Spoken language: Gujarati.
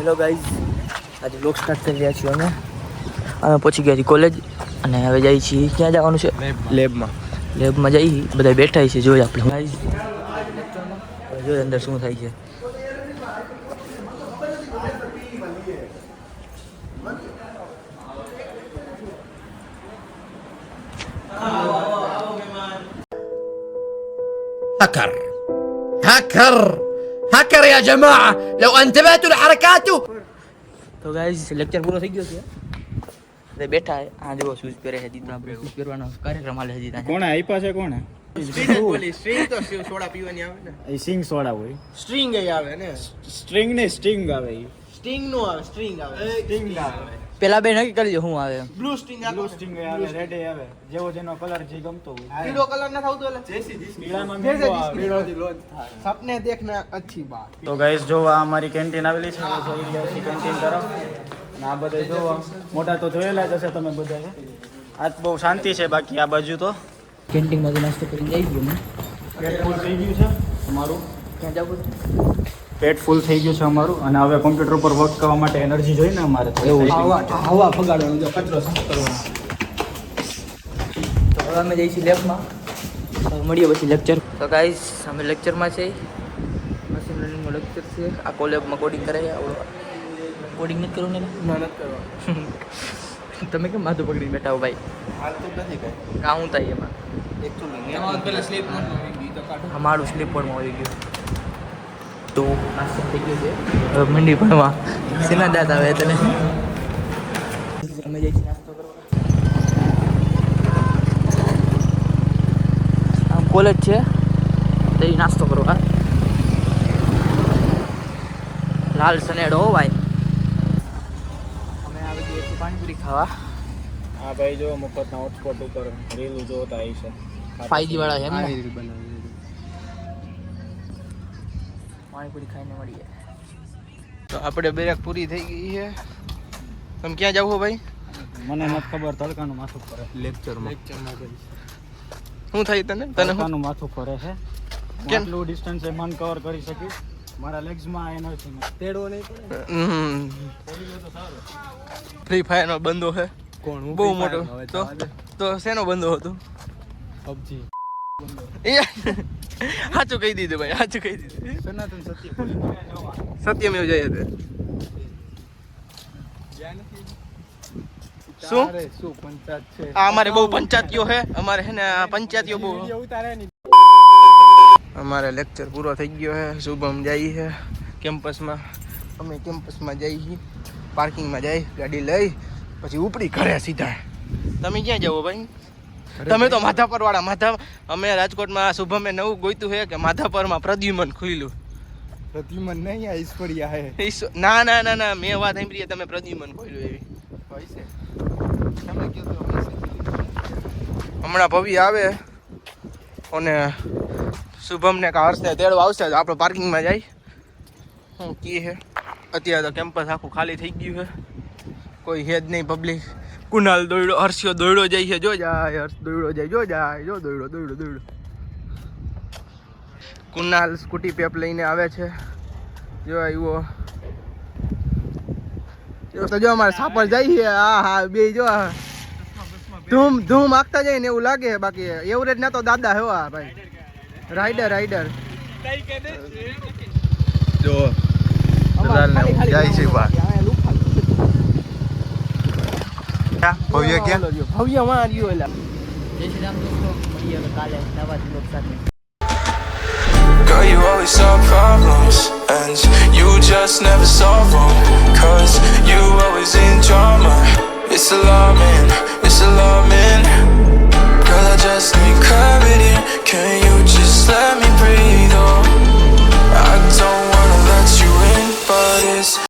હેલો ગાઈઝ, આજે બ્લોગ સ્ટાર્ટ કરી રહ્યા છીએ અમે પહોંચી ગયા છીએ કોલેજ અને હવે જઈએ છીએ. ક્યાં જવાનું છે? લેબમાં જઈએ. બધા બેઠા છે, જોઈએ આપણે ગાઈઝ. જોઈએ અંદર શું થાય છે. هاكر يا جماعة لو انتبهتوا لحركاته. તો ગાઈઝ લેક્ચર પૂરો થઈ ગયો છે. હવે બેઠા આ જો શૂઝ પહેરે છે. દીધા આપણે શૂઝ પહેરવાનો કાર્યક્રમ હાલે છે. કોણે આપ્યા છે? કોણે? સ્ટ્રિંગ તો સોડા પીવાની આવે ને. એ સિંગ સોડા હોય. સ્ટ્રિંગ એ આવે ને. સ્ટ્રિંગ ને સ્ટિંગ આવે. સ્ટિંગ નો આવે, સ્ટ્રિંગ આવે. સ્ટિંગ આવે. પેલા બે નક્કી કરી લો શું આવે. બ્લુ સ્ટ્રિંગ આવે. બ્લુ સ્ટિંગ આવે, રેડ આવે. જેવો જેનો કલર જે ગમતો હોય. પીળો કલર ના થાવતો એટલે પીળામાં મેંગો આવે. પીળોથી લોન થાય. સપને દેખના અચ્છી બાત. તો ગાઈસ જો આ અમારી કેન્ટીન આવેલી છે. જઈ રહ્યા છીએ કેન્ટીન તરફ. અને આ બધા જોવો મોટા તો જોયેલા જ હશે તમે બધા. આજ બહુ શાંતિ છે. બાકી આ બાજુ તો કેન્ટીનમાં નાસ્તો કરીને જઈ ગયો. પેટ ફૂલ થઈ ગયું છે અમારું. ક્યાં જવું? પેટ ફૂલ થઈ ગયું છે અમારું. અને હવે કોમ્પ્યુટર ઉપર વર્ક કરવા માટે એનર્જી જોઈએ ને અમારે. એવું હવા ફગાડવાનું જો કચરો સાફ કરવાનો. તો હવે અમે જઈશું લેબમાં. મળીએ પછી લેક્ચર. તો ગાઈસ અમે લેક્ચરમાં છે. મશીન લર્નિંગનો લેક્ચર છે. આ કોલેબમાં કોડિંગ કરે છે. કોડિંગ નથી કરવું ને? ના નથી કરવાનું. તમે કેમ માથું પકડીને બેઠા હો ભાઈ? હાલ તો નથી કઈ. કાં હું થાય એમાં? એક્ચ્યુઅલી પેલા સ્લીપ મોડ માં આવી ગઈ તો કાઢો. અમારું સ્લીપ મોડમાં આવી ગયું. તો નાસ્તો થઈ ગયો છે. હવે મંડી ભણવા. શેના દાંત આવે તને? અમે જઈશું નાસ્તો કરવા. આમ કોલેજ છે. જઈ નાસ્તો કરવા. લાલ સનેડો હો ભાઈ. અમે આવી ગયા છીએ પાણીપુરી ખાવા. હા ભાઈ જો મફતના હોટસ્પોટ ઉપર રીલ જોતા આવી છે. 5G વાળા છે એમ ને? પાણીપુરી ખાઈને મળીએ. તો આપણે બેરેક પૂરી થઈ ગઈ છે. તમે ક્યાં જાવ છો ભાઈ? મને નથી ખબર. તડકાનું માથું ફરે. લેક્ચરમાં શું થાય તને? તડકાનું માથું ફરે છે. કેમ? કેટલું ડિસ્ટન્સ એ મન કવર કરી શકીશ. મારા લેગ્સમાં એનર્જી નથી. તેડવો નહીં પડે. તો સારું. ફ્રી ફાયર નો બંધો છે. કોણ? બહુ મોટો. તો શેનો બંધો હતો? PUBG. સાચું કહી દીધું ભાઈ, સાચું કહી દીધું. સનાતન સત્ય. સત્યમેવ જયતે. શું પંચાયત છે? આ અમારે બહુ પંચાયતીઓ છે. અમારે છે ને આ પંચાયતીઓ બહુ. અમારે લેક્ચર પૂરો થઈ ગયો છે. શુભમ જાય છે કેમ્પસમાં. અમે કેમ્પસમાં જઈએ છીએ. પાર્કિંગમાં જઈ ગાડી લઈ પછી ઉપડી ઘરે સીધા. તમે ક્યાં જાવ ભાઈ? તમે તો માધાપર વાળા. માધા અમે રાજકોટમાં શુભમે નવું ગોઈતું છે કે માધાપરમાં પ્રદ્યુમન ખુલ્યું. પ્રદ્યુમન નહીં, આ ઈશ્વરિયા હે. ના ના ના ના, મેં વાત સાંભળી તમે પ્રદ્યુમન ખોલ્યું એવી. હમણાં ભવ્ય આવે અને શુભમને કા હર્ષને તેડવા આવશે. આપણે પાર્કિંગમાં જાય. શું કી છે અત્યારે તો કેમ્પસ આખું ખાલી થઈ ગયું છે. કોઈ છે જ નહીં પબ્લિક. કુનાલ દોડ્યો, હર્ષિયો દોડ્યો જાય છે. જો જાય હર્ષ દોડ્યો જાય. જો જાય જો દોડ્યો. કુનાલ સ્કૂટી પેપ લઈને આવે છે. જો આવ્યો. તો જો અમારે સાપર જાય છે. હા બે જો ધૂમ આગતા જાય ને એવું લાગે. બાકી એવરેજ ના તો દાદા હે ભાઈ. રાઈડર જો જાય છે ભવ્ય ક્યાં? ભવ્ય માં આવ્યો. એલા જય શ્રી રામ દોસ્તો. મળીએ હવે કાલે નવા બ્લોગ સાથે. Girl, you always solve problems, and you just never solve them. Cause you always in drama. It's alarming. Girl, I just need